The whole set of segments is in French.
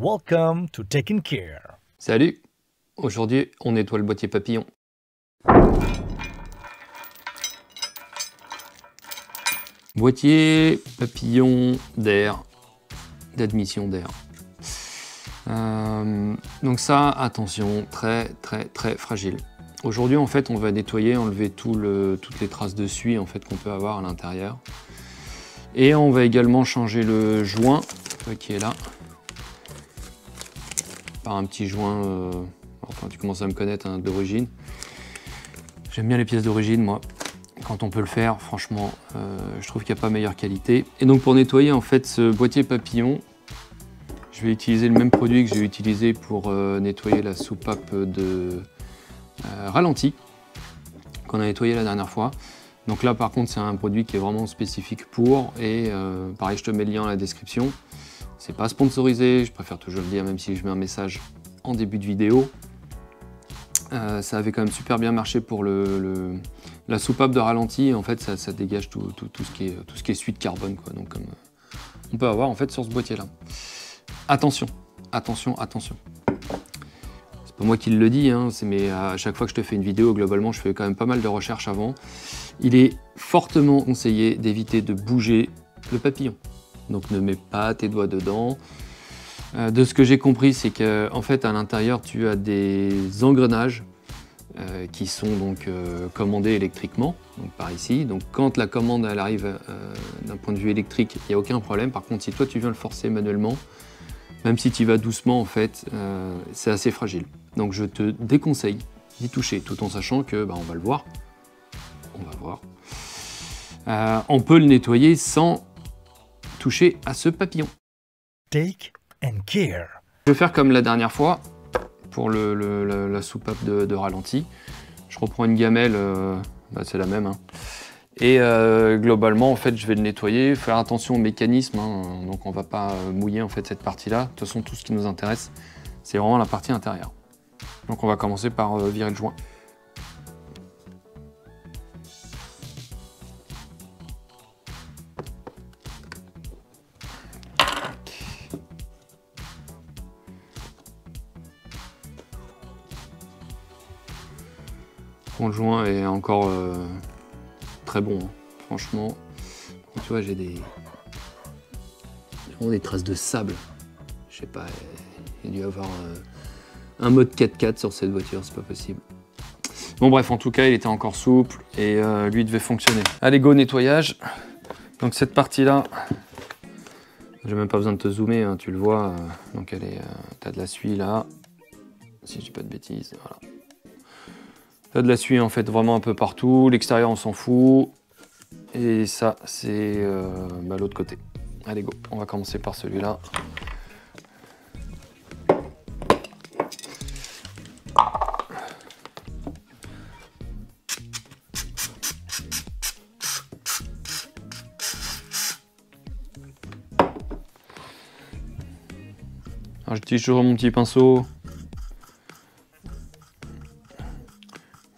Welcome to Taking Care. Salut! Aujourd'hui, on nettoie le boîtier papillon. Boîtier papillon d'air, d'admission d'air. Donc ça, attention, très fragile. Aujourd'hui, en fait, on va nettoyer, enlever toutes les traces de suie en fait qu'on peut avoir à l'intérieur. Et on va également changer le joint qui est là. Par un petit joint, enfin tu commences à me connaître hein, d'origine. J'aime bien les pièces d'origine moi. Quand on peut le faire, franchement, je trouve qu'il n'y a pas meilleure qualité. Et donc pour nettoyer en fait ce boîtier papillon, je vais utiliser le même produit que j'ai utilisé pour nettoyer la soupape de ralenti qu'on a nettoyé la dernière fois. Donc là par contre c'est un produit qui est vraiment spécifique pour, et pareil je te mets le lien dans la description. C'est pas sponsorisé, je préfère toujours le dire même si je mets un message en début de vidéo. Ça avait quand même super bien marché pour la soupape de ralenti. En fait ça dégage tout ce qui est suie de carbone quoi. Donc comme on peut avoir en fait sur ce boîtier là. Attention, attention, attention. C'est pas moi qui le dis, hein, mais à chaque fois que je te fais une vidéo, globalement je fais quand même pas mal de recherches avant. Il est fortement conseillé d'éviter de bouger le papillon. Donc ne mets pas tes doigts dedans. De ce que j'ai compris, c'est qu'en fait à l'intérieur tu as des engrenages qui sont donc commandés électriquement, donc par ici. Donc quand la commande elle arrive d'un point de vue électrique, il n'y a aucun problème. Par contre, si toi tu viens le forcer manuellement, même si tu y vas doucement en fait, c'est assez fragile. Donc je te déconseille d'y toucher, tout en sachant que on va le voir. On va voir. On peut le nettoyer sans toucher à ce papillon. Take and care. Je vais faire comme la dernière fois pour la soupape de ralenti. Je reprends une gamelle, c'est la même. Hein. Et globalement, en fait, je vais le nettoyer, faire attention au mécanisme. Hein, donc on va pas mouiller en fait cette partie-là. De toute façon, tout ce qui nous intéresse, c'est vraiment la partie intérieure. Donc on va commencer par virer le joint. Le joint est encore très bon, hein. Franchement. Tu vois, j'ai vraiment des traces de sable. Je sais pas, il y a dû y avoir un mode 4x4 sur cette voiture, c'est pas possible. Bon bref, en tout cas, il était encore souple et lui devait fonctionner. Allez, go nettoyage. Donc cette partie-là, j'ai même pas besoin de te zoomer, hein, tu le vois. Donc elle est, t'as de la suie là, si je dis pas de bêtises, voilà. T'as de la suie en fait vraiment un peu partout, l'extérieur on s'en fout, et ça c'est l'autre côté. Allez go, on va commencer par celui-là. Alors j'utilise toujours mon petit pinceau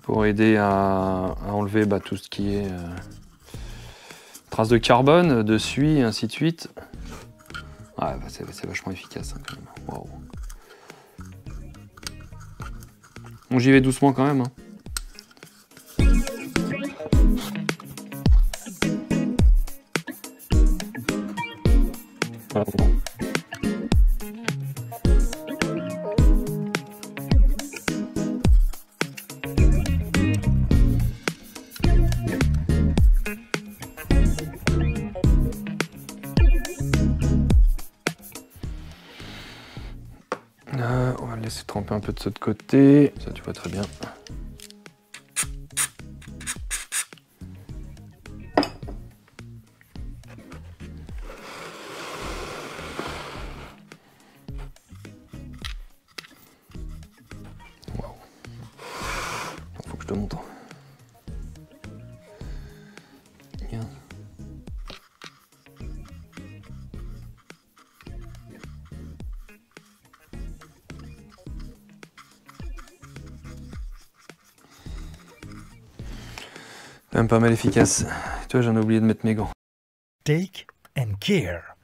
pour aider à enlever tout ce qui est traces de carbone, de suie et ainsi de suite. Ouais, c'est vachement efficace hein, quand même. Wow. Bon, j'y vais doucement quand même. Hein. Voilà. On va le laisser tremper un peu de ce côté, ça tu vois très bien. Wow. Faut que je te montre. Bien. Quand même pas mal efficace. Tu vois, j'en ai oublié de mettre mes gants. Take and care.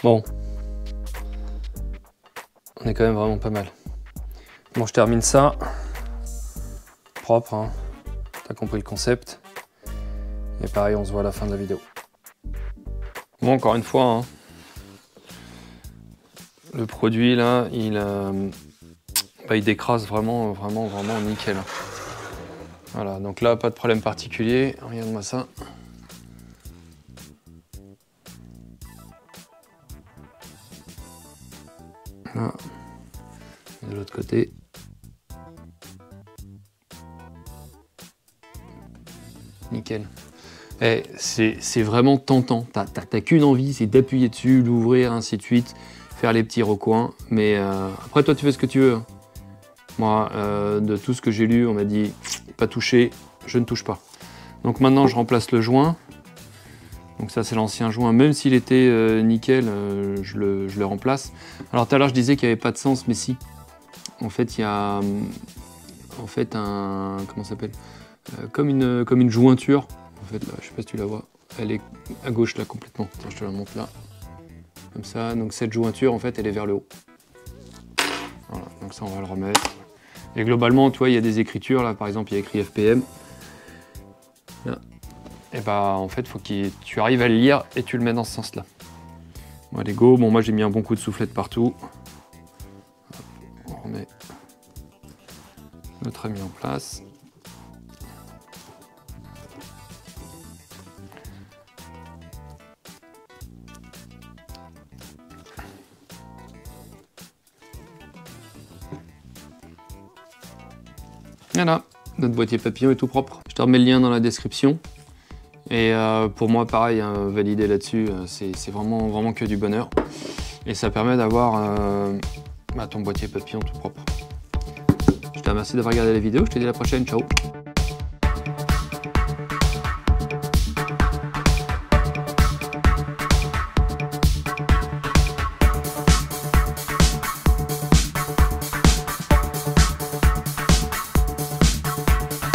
Bon. On est quand même vraiment pas mal. Bon, je termine ça. Propre, hein. T'as compris le concept. Et pareil, on se voit à la fin de la vidéo. Bon, encore une fois, hein. Le produit là, il décrase vraiment nickel. Voilà, donc là, pas de problème particulier. Regarde-moi ça. Là. De l'autre côté. Nickel. Eh, c'est vraiment tentant. T'as qu'une envie, c'est d'appuyer dessus, l'ouvrir, ainsi de suite, faire les petits recoins. Mais après, toi, tu fais ce que tu veux. Moi, de tout ce que j'ai lu, on m'a dit pas toucher, je ne touche pas. Donc maintenant, je remplace le joint. Donc ça, c'est l'ancien joint. Même s'il était nickel, je le remplace. Alors tout à l'heure, je disais qu'il n'y avait pas de sens, mais si. En fait, il y a un... Comment ça s'appelle, comme une jointure. En fait, là, je sais pas si tu la vois. Elle est à gauche, là, complètement. Tiens, je te la montre là. Comme ça. Donc cette jointure, en fait, elle est vers le haut. Voilà. Donc ça, on va le remettre. Et globalement, tu vois, il y a des écritures. Là, par exemple, il y a écrit FPM. Là. Et bah, en fait, il faut que tu arrives à le lire et tu le mets dans ce sens-là. Bon, allez, go. Bon, moi, j'ai mis un bon coup de soufflette partout. On remet notre ami en place. Voilà, notre boîtier papillon est tout propre. Je te remets le lien dans la description. Et pour moi, pareil, hein, valider là-dessus, c'est vraiment que du bonheur. Et ça permet d'avoir ton boîtier papillon tout propre. Je te remercie d'avoir regardé la vidéo, je te dis à la prochaine, ciao.